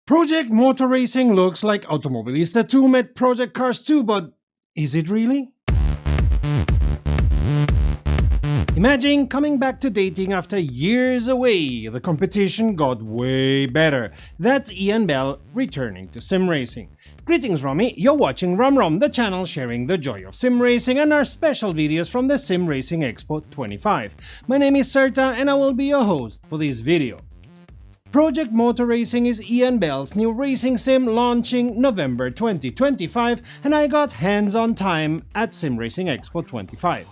Project Motor Racing looks like Automobilista 2 met Project Cars 2, but is it really? Imagine coming back to dating after years away. The competition got way better. That's Ian Bell returning to sim racing. Greetings, Romy. You're watching WromWrom, the channel sharing the joy of sim racing and our special videos from the Sim Racing Expo 25. My name is Serta and I will be your host for this video. Project Motor Racing is Ian Bell's new racing sim launching November 2025, and I got hands-on time at Sim Racing Expo 25.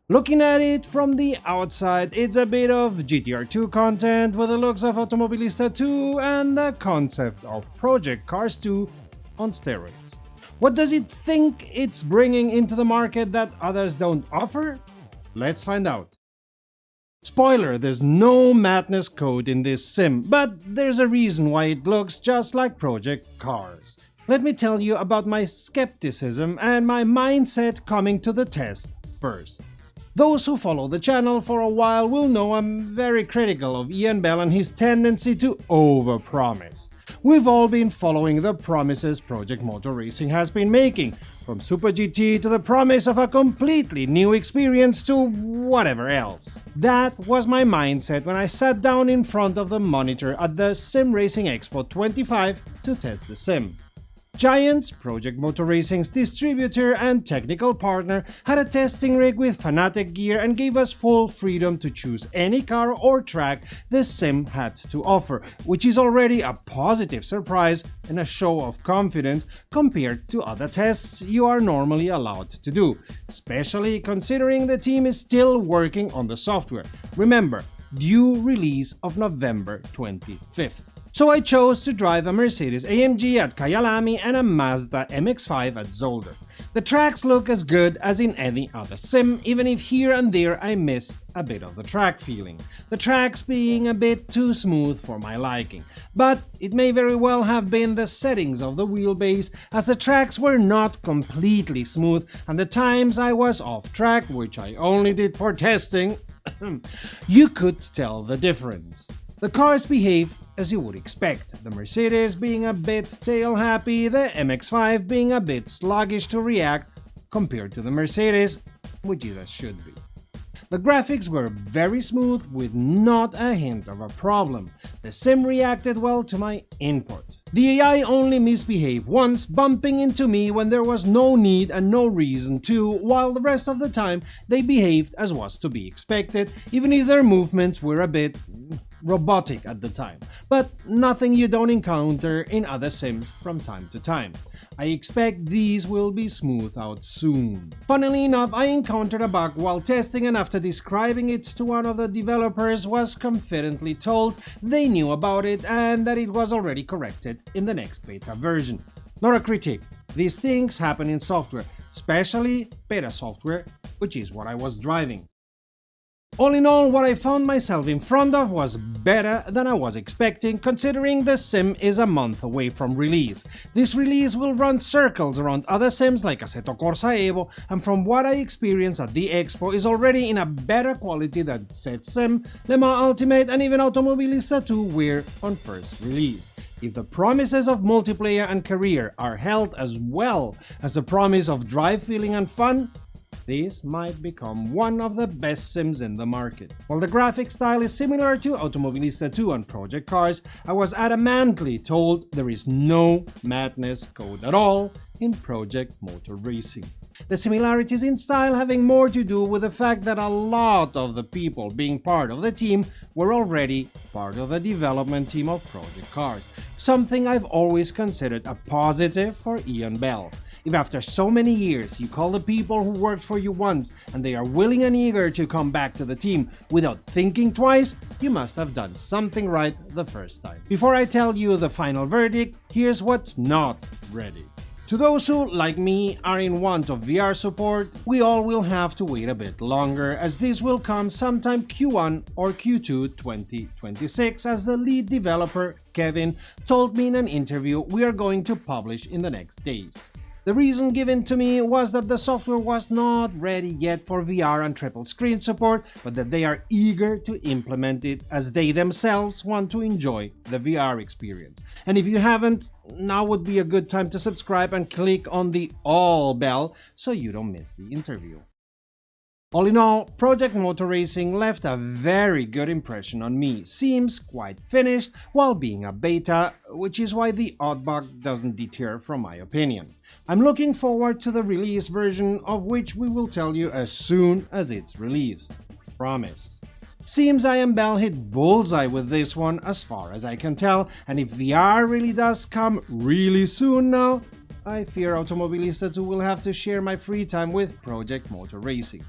Looking at it from the outside, it's a bit of GTR2 content with the looks of Automobilista 2 and the concept of Project Cars 2 on steroids. What does it think it's bringing into the market that others don't offer? Let's find out. Spoiler, there's no madness code in this sim, but there's a reason why it looks just like Project Cars. Let me tell you about my skepticism and my mindset coming to the test first. Those who follow the channel for a while will know I'm very critical of Ian Bell and his tendency to overpromise. We've all been following the promises Project Motor Racing has been making, from Super GT to the promise of a completely new experience to whatever else. That was my mindset when I sat down in front of the monitor at the Sim Racing Expo 25 to test the sim. Giants, Project Motor Racing's distributor and technical partner, had a testing rig with Fanatec gear and gave us full freedom to choose any car or track the sim had to offer, which is already a positive surprise and a show of confidence compared to other tests you are normally allowed to do, especially considering the team is still working on the software. Remember, due release of November 25th. So I chose to drive a Mercedes AMG at Kyalami and a Mazda MX-5 at Zolder. The tracks look as good as in any other sim, even if here and there I missed a bit of the track feeling, the tracks being a bit too smooth for my liking. But it may very well have been the settings of the wheelbase, as the tracks were not completely smooth and the times I was off track, which I only did for testing, you could tell the difference. The cars behave as you would expect, the Mercedes being a bit tail-happy, the MX-5 being a bit sluggish to react compared to the Mercedes, which it should be. The graphics were very smooth with not a hint of a problem. The sim reacted well to my input. The AI only misbehaved once, bumping into me when there was no need and no reason to, while the rest of the time they behaved as was to be expected, even if their movements were a bit robotic at the time, but nothing you don't encounter in other sims from time to time. I expect these will be smoothed out soon. Funnily enough, I encountered a bug while testing and after describing it to one of the developers was confidently told they knew about it and that it was already corrected in the next beta version. Not a critique, these things happen in software, especially beta software, which is what I was driving. All in all, what I found myself in front of was better than I was expecting, considering the sim is a month away from release. This release will run circles around other sims like Asetek Corsa Evo, and from what I experienced at the expo is already in a better quality than Set Sim, Le Mans Ultimate and even Automobilista 2 were on first release. If the promises of multiplayer and career are held as well as the promise of drive feeling and fun, this might become one of the best sims in the market. While the graphic style is similar to Automobilista 2 and Project Cars, I was adamantly told there is no madness code at all in Project Motor Racing. The similarities in style having more to do with the fact that a lot of the people being part of the team were already part of the development team of Project Cars, something I've always considered a positive for Ian Bell. If after so many years you call the people who worked for you once and they are willing and eager to come back to the team without thinking twice, you must have done something right the first time. Before I tell you the final verdict, here's what's not ready. To those who, like me, are in want of VR support, we all will have to wait a bit longer, as this will come sometime Q1 or Q2 2026, as the lead developer, Kevin, told me in an interview we are going to publish in the next days. The reason given to me was that the software was not ready yet for VR and triple screen support, but that they are eager to implement it as they themselves want to enjoy the VR experience. And if you haven't, now would be a good time to subscribe and click on the all bell so you don't miss the interview. All in all, Project Motor Racing left a very good impression on me. Seems quite finished while being a beta, which is why the odd bug doesn't deter from my opinion. I'm looking forward to the release version, of which we will tell you as soon as it's released. Promise. Seems IMBell hit bullseye with this one as far as I can tell, and if VR really does come really soon now, I fear Automobilista 2 will have to share my free time with Project Motor Racing.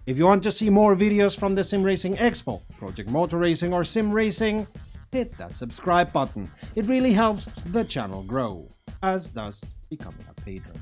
If you want to see more videos from the Sim Racing Expo, Project Motor Racing or Sim Racing, hit that subscribe button. It really helps the channel grow, as does becoming a patron.